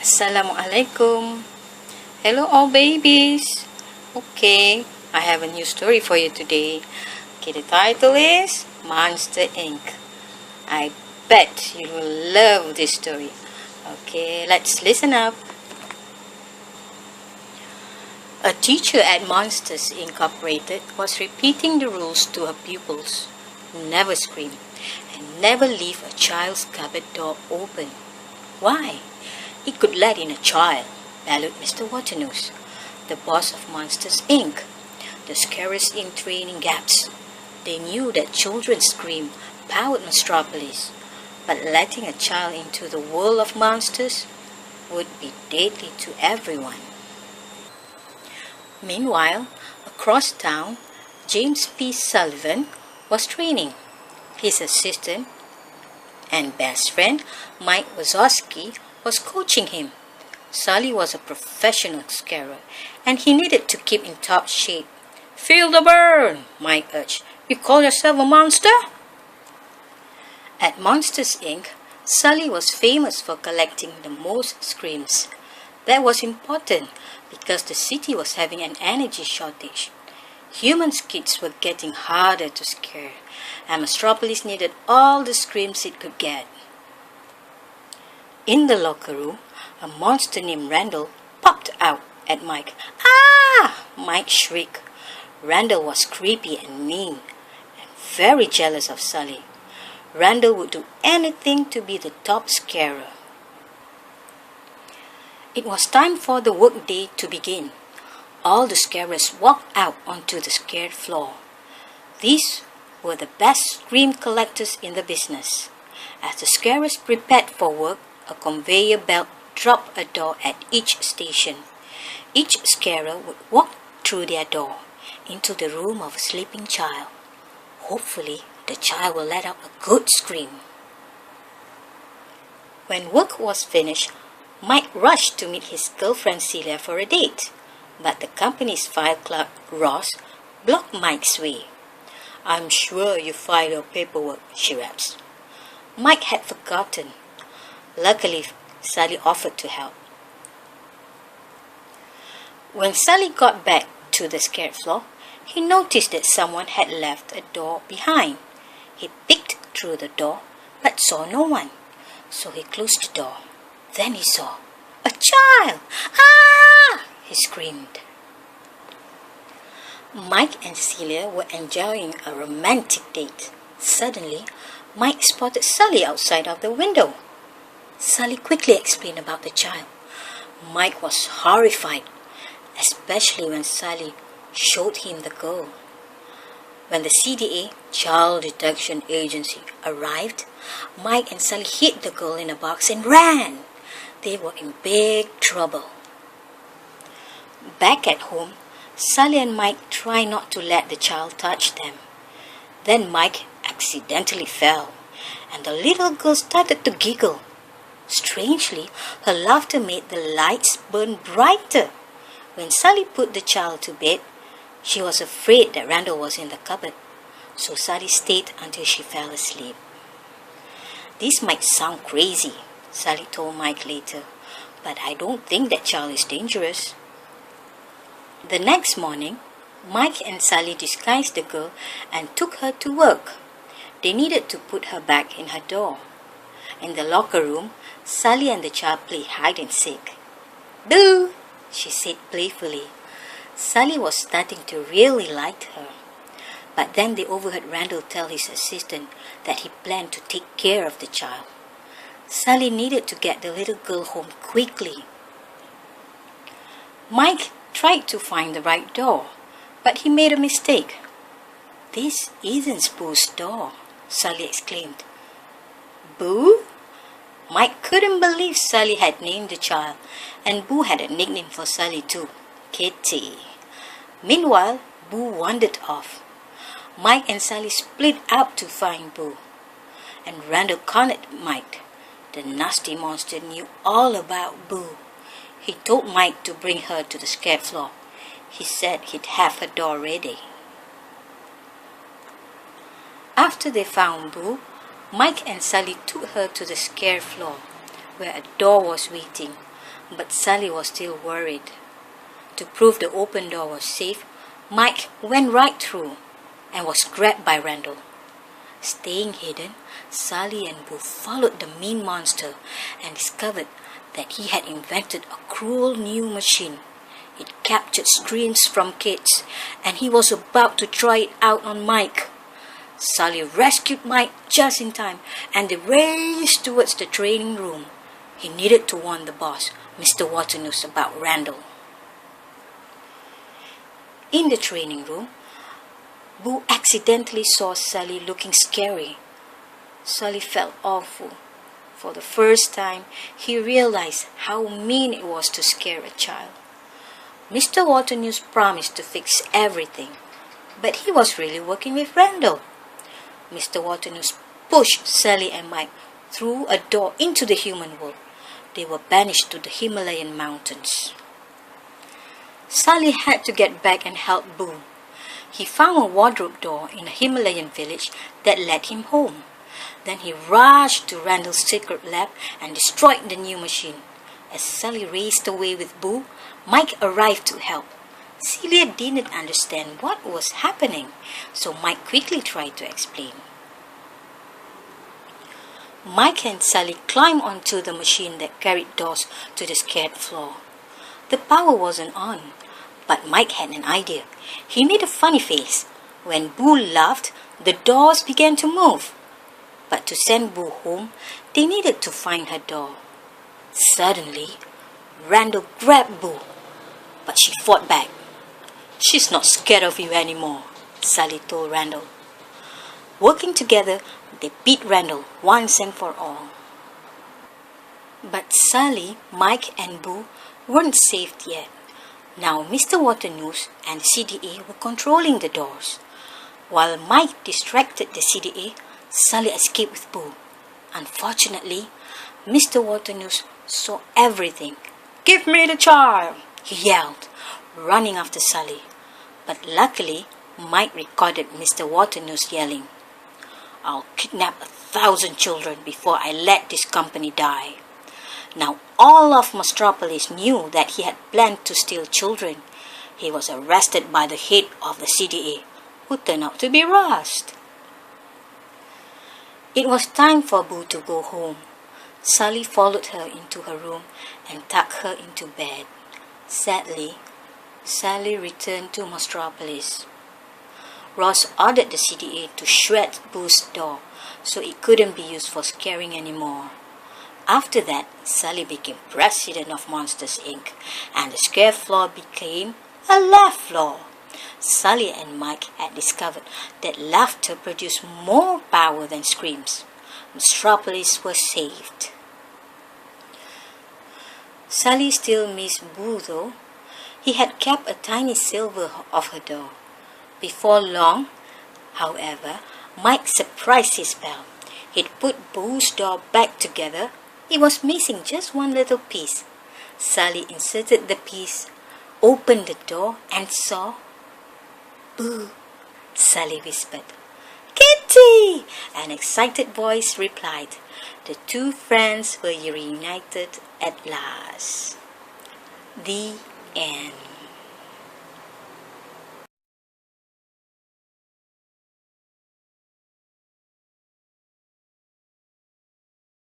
Assalamualaikum. Hello all babies. Okay, I have a new story for you today. Okay, the title is Monster Inc. I bet you will love this story. Okay, let's listen up. A teacher at Monsters Incorporated was repeating the rules to her pupils. Never scream and never leave a child's cupboard door open. Why? It could let in a child, bellowed Mr. Waternoose, the boss of Monsters Inc., the scariest in training gaps. They knew that children's scream powered Metropolis, but letting a child into the world of monsters would be deadly to everyone. Meanwhile, across town, James P. Sullivan was training. His assistant and best friend, Mike Wazowski, was coaching him. Sully was a professional scarer, and he needed to keep in top shape. "Feel the burn," Mike urged. "You call yourself a monster?" At Monsters Inc., Sully was famous for collecting the most screams. That was important because the city was having an energy shortage. Human kids were getting harder to scare, and Metropolis needed all the screams it could get. In the locker room, a monster named Randall popped out at Mike. "Ah!" Mike shrieked. Randall was creepy and mean, and very jealous of Sully. Randall would do anything to be the top scarer. It was time for the workday to begin. All the scarers walked out onto the scared floor. These were the best scream collectors in the business. As the scarers prepared for work, a conveyor belt dropped a door at each station. Each scarer would walk through their door into the room of a sleeping child. Hopefully, the child will let out a good scream. When work was finished, Mike rushed to meet his girlfriend Celia for a date, but the company's file clerk, Ross, blocked Mike's way. "I'm sure you filed your paperwork," she raps. Mike had forgotten. Luckily, Sully offered to help. When Sully got back to the scared floor, he noticed that someone had left a door behind. He peeked through the door, but saw no one. So he closed the door. Then he saw a child. "Ah!" he screamed. Mike and Celia were enjoying a romantic date. Suddenly, Mike spotted Sully outside of the window. Sully quickly explained about the child. Mike was horrified, especially when Sully showed him the girl. When the CDA, Child Detection Agency, arrived, Mike and Sully hid the girl in a box and ran. They were in big trouble. Back at home, Sully and Mike tried not to let the child touch them. Then Mike accidentally fell, and the little girl started to giggle. Strangely, her laughter made the lights burn brighter. When Sully put the child to bed, she was afraid that Randall was in the cupboard, so Sully stayed until she fell asleep. "This might sound crazy," Sully told Mike later, "but I don't think that child is dangerous." The next morning, Mike and Sully disguised the girl and took her to work. They needed to put her back in her door. In the locker room, Sully and the child played hide and seek. "Boo!" she said playfully. Sully was starting to really like her. But then they overheard Randall tell his assistant that he planned to take care of the child. Sully needed to get the little girl home quickly. Mike tried to find the right door, but he made a mistake. "This isn't Boo's door," Sully exclaimed. "Boo?" Mike couldn't believe Sully had named the child, and Boo had a nickname for Sully too, Kitty. Meanwhile, Boo wandered off. Mike and Sully split up to find Boo, and Randall cornered Mike. The nasty monster knew all about Boo. He told Mike to bring her to the scared floor. He said he'd have her door ready. After they found Boo, Mike and Sully took her to the scared floor, where a door was waiting. But Sally was still worried. To prove the open door was safe, Mike went right through and was grabbed by Randall. Staying hidden, Sally and Boo followed the mean monster and discovered that he had invented a cruel new machine. It captured screams from kids, and he was about to try it out on Mike. Sally rescued Mike just in time, and they raced towards the training room. He needed to warn the boss, Mr. Waternoose, about Randall. In the training room, Boo accidentally saw Sally looking scary. Sally felt awful. For the first time, he realized how mean it was to scare a child. Mr. Waternoose promised to fix everything, but he was really working with Randall. Mr. Waternoose pushed Sally and Mike through a door into the human world. They were banished to the Himalayan mountains. Sally had to get back and help Boo. He found a wardrobe door in a Himalayan village that led him home. Then he rushed to Randall's secret lab and destroyed the new machine. As Sally raced away with Boo, Mike arrived to help. Celia didn't understand what was happening, so Mike quickly tried to explain. Mike and Sally climbed onto the machine that carried doors to the scared floor. The power wasn't on, but Mike had an idea. He made a funny face. When Boo laughed, the doors began to move. But to send Boo home, they needed to find her door. Suddenly, Randall grabbed Boo, but she fought back. "She's not scared of you anymore," Sally told Randall. Working together, they beat Randall once and for all. But Sally, Mike, and Boo weren't saved yet. Now Mr. Waternoose and the CDA were controlling the doors. While Mike distracted the CDA, Sally escaped with Boo. Unfortunately, Mr. Waternoose saw everything. "Give me the child!" he yelled, running after Sally. But luckily, Mike recorded Mr. Waternoose yelling, "I'll kidnap 1,000 children before I let this company die." Now all of Mastropolis knew that he had planned to steal children. He was arrested by the head of the CDA, who turned out to be Rust. It was time for Boo to go home. Sally followed her into her room and tucked her into bed. Sadly, Sally returned to Mastropolis. Ross ordered the CDA to shred Boo's door so it couldn't be used for scaring anymore. After that, Sally became president of Monsters, Inc., and the scare floor became a laugh floor. Sally and Mike had discovered that laughter produced more power than screams. Mastropolis was saved. Sally still missed Boo though. He had kept a tiny silver of her door. Before long, however, Mike surprised his pal. He'd put Boo's door back together. It was missing just one little piece. Sally inserted the piece, opened the door, and saw Boo. Sally whispered, "Kitty!" An excited voice replied. The two friends were reunited at last. The end.